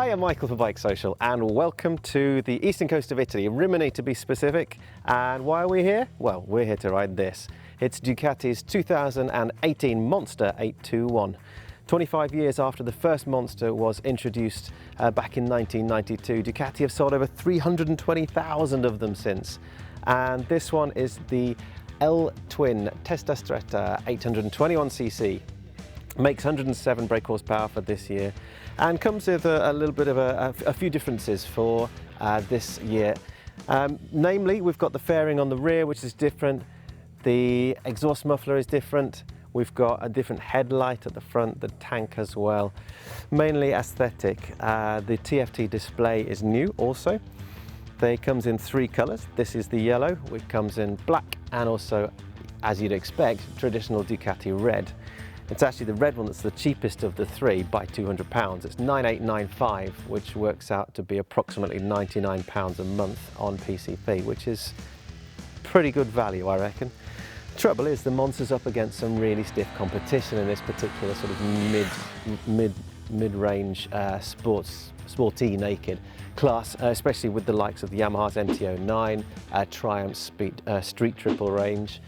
Hi, I'm Michael for BikeSocial and welcome to the eastern coast of Italy, Rimini to be specific. And why are we here? Well, we're here to ride this. It's Ducati's 2018 Monster 821. 25 years after the first Monster was introduced back in 1992, Ducati have sold over 320,000 of them since. And this one is the L-Twin Testa Stretta 821cc. Makes 107 brake horsepower for this year and comes with a little bit of a few differences for this year. Namely, we've got the fairing on the rear, which is different. The exhaust muffler is different. We've got a different headlight at the front, the tank as well. Mainly aesthetic. The TFT display is new also. They comes in three colors. This is the yellow, which comes in black and also, as you'd expect, traditional Ducati red. It's actually the red one that's the cheapest of the three by £200. It's 9,895, which works out to be approximately £99 a month on PCP, which is pretty good value, I reckon. The trouble is the Monster's up against some really stiff competition in this particular sort of mid-range sporty naked class, especially with the likes of the Yamaha's MT-09, Triumph's Street Triple range,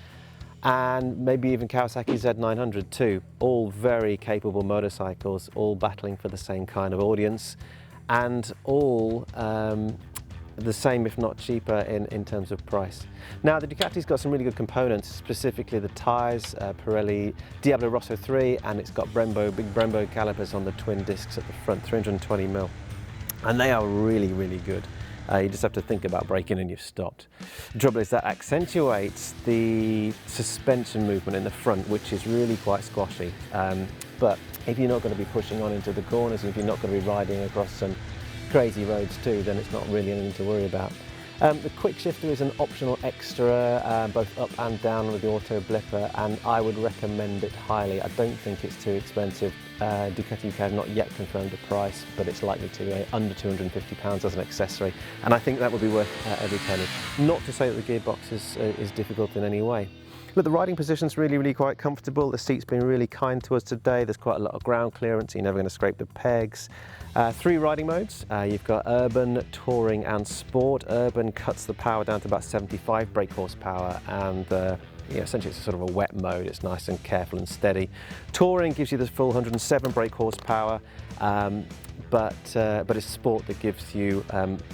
and maybe even Kawasaki Z900 too. All very capable motorcycles, all battling for the same kind of audience, and all the same if not cheaper in terms of price. Now the Ducati's got some really good components, specifically the tyres, Pirelli Diablo Rosso 3, and it's got big Brembo calipers on the twin discs at the front, 320mm, and they are really, really good. You just have to think about braking and you've stopped. The trouble is that accentuates the suspension movement in the front, which is really quite squashy. But if you're not going to be pushing on into the corners, and if you're not going to be riding across some crazy roads too, then it's not really anything to worry about. The quick shifter is an optional extra, both up and down with the auto blipper, and I would recommend it highly. I don't think it's too expensive. Ducati UK have not yet confirmed the price, but it's likely to be under £250 as an accessory, and I think that would be worth every penny. Not to say that the gearbox is difficult in any way. Look, the riding position's really quite comfortable. The seat's been really kind to us today. There's quite a lot of ground clearance, so you're never going to scrape the pegs. Three riding modes. You've got Urban, Touring and Sport. Urban cuts the power down to about 75 brake horsepower, and essentially it's a sort of a wet mode. It's nice and careful and steady. Touring gives you the full 107 brake horsepower, but it's Sport that gives you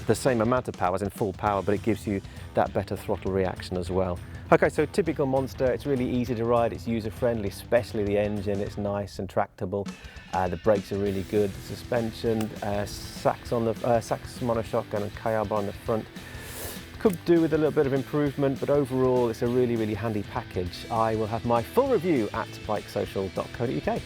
the same amount of power as in full power, but it gives you that better throttle reaction as well. Okay, so typical Monster, it's really easy to ride, it's user-friendly, especially the engine, it's nice and tractable. The brakes are really good, the suspension, Sachs monoshock and Kayaba on the front. Could do with a little bit of improvement, but overall it's a really handy package. I will have my full review at bikesocial.co.uk.